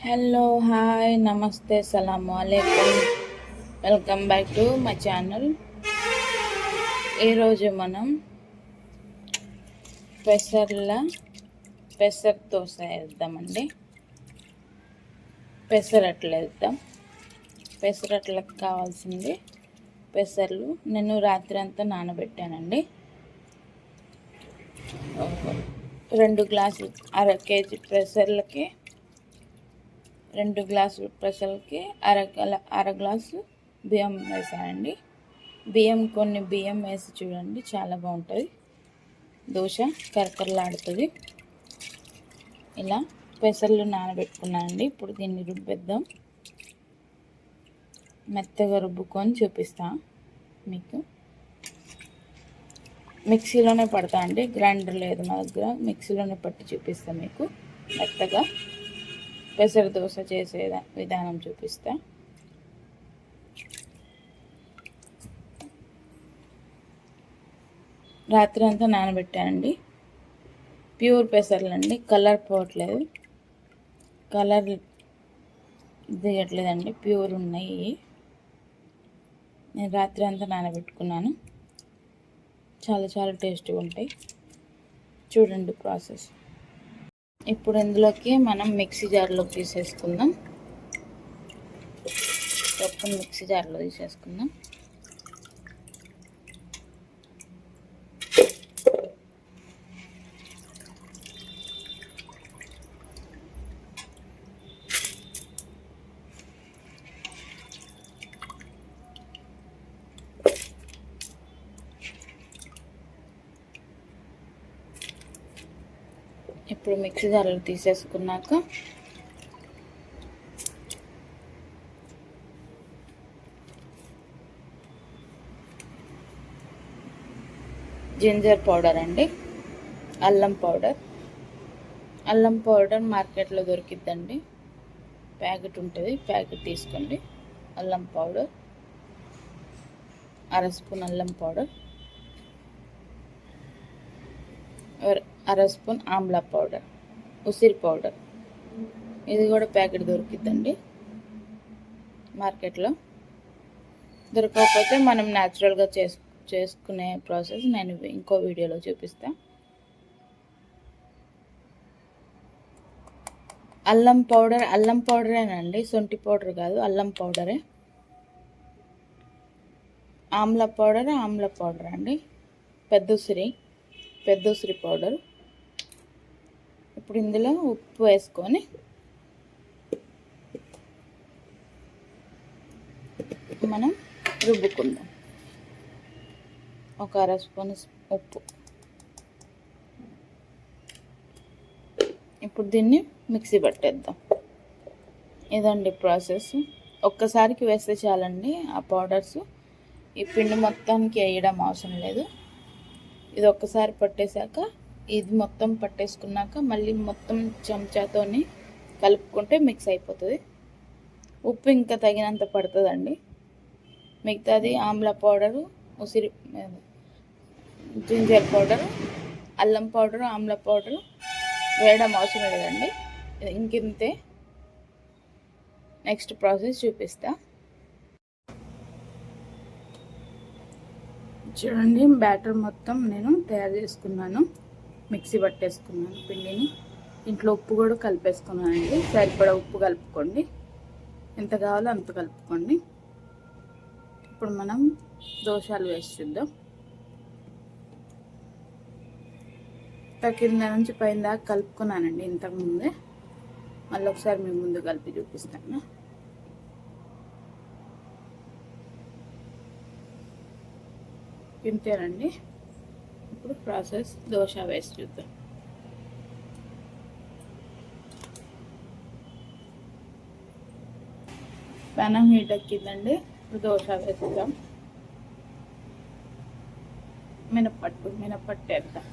Hello hi నమస్తే సలాము అలైకుం welcome back to my channel. ఈరోజు మనం పెసర దోశ వేద్దామండి. పెసరట్లు వేద్దాం. పెసరట్లకు కావాల్సింది పెసర్లు నేను రాత్రి అంతా నానబెట్టానండి. 2 గ్లాసులు అర కేజీ పెసర్లకి అర గ్లాసు బియ్యం వేసానండి. కొన్ని బియ్యం వేసి చూడండి, చాలా బాగుంటుంది దోశ, కరకరలాడుతుంది. ఇలా పెసర్లు నానబెట్టుకున్నానండి. ఇప్పుడు దీన్ని రుబ్బేద్దాం. మెత్తగా రుబ్బుకొని చూపిస్తా మీకు. మిక్సీలోనే పడతా అండి, గ్రైండర్ లేదు మా దగ్గర. మిక్సీలోనే పట్టి చూపిస్తా మీకు. మెత్తగా పెసర దోశ చేసే విధానం చూపిస్తా. రాత్రి అంతా నానబెట్టానండి. ప్యూర్ పెసర్లు అండి, కలర్ పోవట్లేదు, కలర్ దిగట్లేదండి, ప్యూర్ ఉన్నాయి. నేను రాత్రి అంతా నానబెట్టుకున్నాను. చాలా టేస్ట్గా ఉంటాయి. చూడండి ప్రాసెస్. ఇప్పుడు ఇందులోకి మనం మిక్సీ జార్లోకి తీసేసుకుందాం. మిక్సీ జార్లో తీసేసుకుందాం. ఇప్పుడు మిక్సీ జార్లో తీసేసుకున్నాక జింజర్ పౌడర్ అండి, అల్లం పౌడర్ మార్కెట్లో దొరికిద్దండి. ప్యాకెట్ ఉంటుంది, ప్యాకెట్ తీసుకోండి. అల్లం పౌడర్, అర స్పూన్ అల్లం పౌడర్, అర స్పూన్ ఆమ్లా పౌడర్, ఉసిరి పౌడర్, ఇది కూడా ప్యాకెట్ దొరికిద్దండి మార్కెట్లో. దొరకకపోతే మనం న్యాచురల్గా చేసుకునే ప్రాసెస్ నేను ఇంకో వీడియోలో చూపిస్తా. అల్లం పౌడరేనండి, శొంఠి పౌడర్ కాదు, అల్లం పౌడరే. ఆమ్లా పౌడర్ అండి, పెద్ద ఉసిరి పౌడర్. ఇప్పుడు ఇందులో ఉప్పు వేసుకొని మనం రుబ్బుకుందాం. ఒక అర స్పూన్ ఉప్పు. ఇప్పుడు దీన్ని మిక్సీ పట్టేద్దాం. ఇదండి ప్రాసెస్. ఒక్కసారికి వేస్తే చాలండి ఆ పౌడర్స్. ఈ పిండి మొత్తానికి వేయడం అవసరం లేదు. ఇది ఒక్కసారి పట్టేశాక, ఇది మొత్తం పట్టేసుకున్నాక మళ్ళీ మొత్తం చెంచాతోని కలుపుకుంటే మిక్స్ అయిపోతుంది. ఉప్పు ఇంకా తగినంత పడుతుందండి. మిగతాది ఆమ్లా పౌడరు, జింజర్ పౌడరు, అల్లం పౌడరు, ఆమ్లా పౌడరు వేయడం అవసరం లేదండి. ఇంకింతే. నెక్స్ట్ ప్రాసెస్ చూపిస్తా. చూడండి, బ్యాటర్ మొత్తం నేను తయారు చేసుకున్నాను. మిక్సీ పట్టేసుకున్నాను పిండిని. ఇంట్లో ఉప్పు కూడా కలిపేసుకున్నానండి. సరిపడా ఉప్పు కలుపుకోండి, ఎంత కావాలో అంత కలుపుకోండి. ఇప్పుడు మనం దోశలు వేసి చూద్దాం. కింద నుంచి పైన దాకా కలుపుకున్నానండి ఇంతకుముందే. మళ్ళీ ఒకసారి మీ ముందు కలిపి చూపిస్తాను. ఇంతేనండి. ఇప్పుడు ప్రాసెస్ దోశ వేసి చూద్దాం. పెనం హీట్ ఎక్కిందండి. ఇప్పుడు దోశ వేస్తాం. మినప్పట్టు వేద్దాం.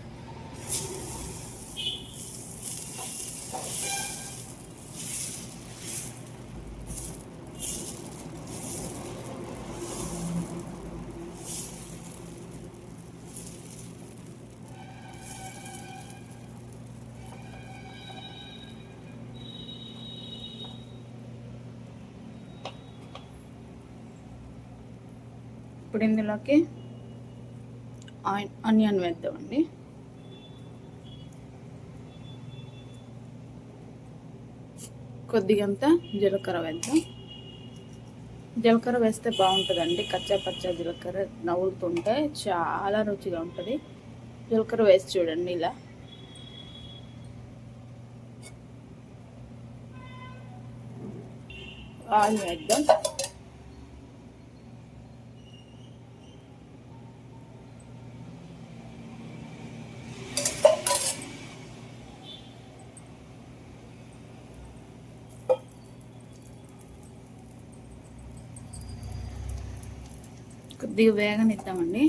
ఇప్పుడు ఇందులోకి ఆనియన్ వేద్దామండి. కొద్దిగంత జీలకర్ర వేద్దాం. జీలకర్ర వేస్తే బాగుంటుందండి. కచ్చా పచ్చా జీలకర్ర నవ్వులుతుంటే చాలా రుచిగా ఉంటుంది. జీలకర్ర వేసి చూడండి. ఇలా ఆయిల్ వేద్దాం. కొద్దిగా వేగనిద్దామండి.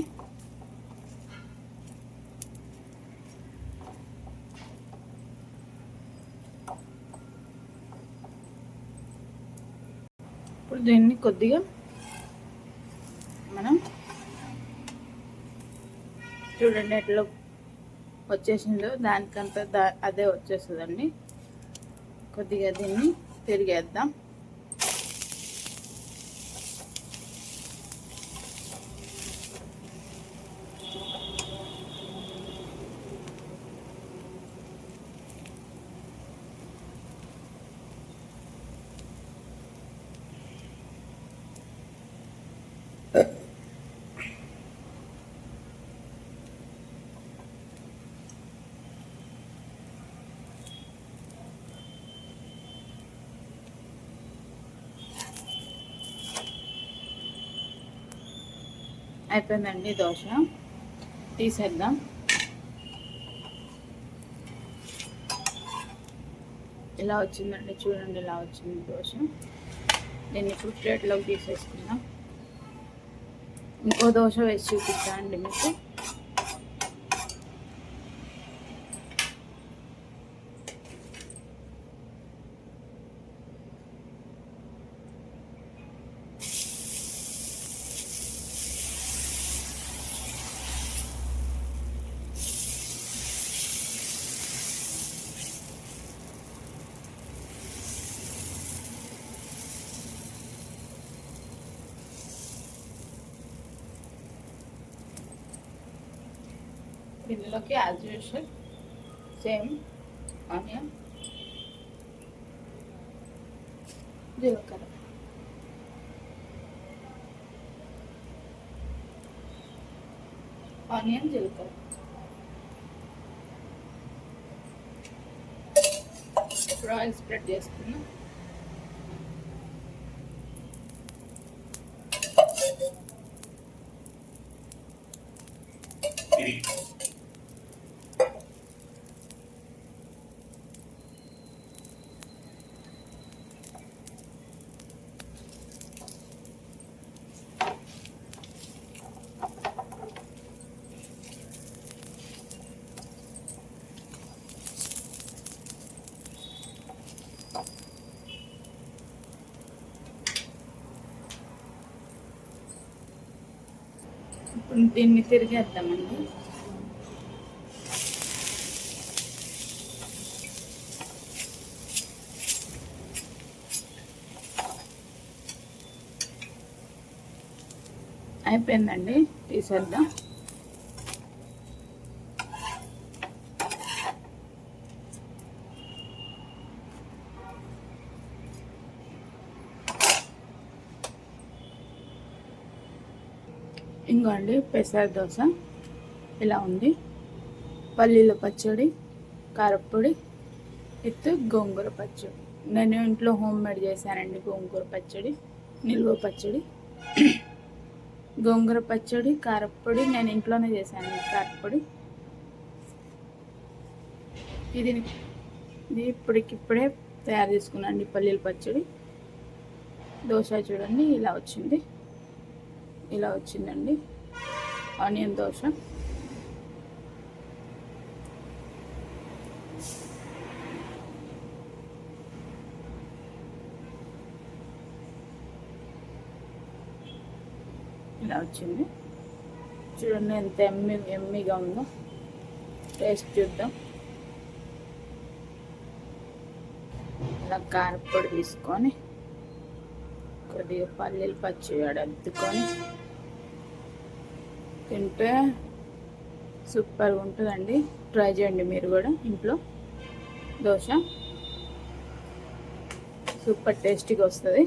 ఇప్పుడు దీన్ని కొద్దిగా మనం చూడండి ఎట్లా వచ్చేసిందో, దానికంతా అదే వచ్చేస్తుందండి. కొద్దిగా దీన్ని తిరిగేద్దాం. అయిపోయిందండి దోశ. తీసేద్దాం. ఇలా వచ్చిందండి, చూడండి ఇలా వచ్చింది దోశ. దీన్ని ఇప్పుడు ప్లేట్లోకి తీసేసుకుందాం. ఇంకో దోశ వేసి చూపిస్తానండి మీకు. దీనిలోకి యాజ్ యూజువల్ సేమ్ ఆనియన్, జీలకర్ర, ఆనియన్ జీలకర్ర, ఇప్పుడు ఆయిల్ స్ప్రెడ్ చేసుకున్నాం. ఇప్పుడు దీన్ని తిరిగేద్దామండి. అయిపోయిందండి, తీసేద్దాం. ఇంకోండి పెసర దోశ ఇలా ఉంది. పల్లీల పచ్చడి, కారప్పొడి విత్ గోంగూర పచ్చడి. నేను ఇంట్లో హోమ్ మేడ్ చేశానండి. గోంగూర పచ్చడి, నిల్వ పచ్చడి, గోంగూర పచ్చడి, కారప్పొడి నేను ఇంట్లోనే చేశాను. కారప్పొడి ఇది ఇప్పటికిప్పుడే తయారు చేసుకున్నాండి. పల్లీల పచ్చడి. దోశ చూడండి ఇలా వచ్చింది. ఇలా వచ్చిందండి ఆనియన్ దోశ. ఇలా వచ్చింది చూడండి, ఎంత ఎమ్మిగా ఉందో. టేస్ట్ చూద్దాం. ఇలా కారప్పొడి తీసుకొని కొద్దిగా పల్లీలు పచ్చి అద్దుకొని తింటే సూపర్గా ఉంటుందండి. ట్రై చేయండి మీరు కూడా ఇంట్లో. దోశ సూపర్ టేస్టీగా వస్తుంది.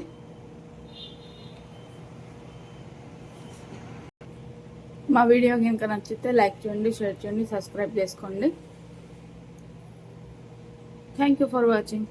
మా వీడియో కనుక నచ్చితే లైక్ చేయండి, షేర్ చేయండి, సబ్స్క్రైబ్ చేసుకోండి. Thank you for watching.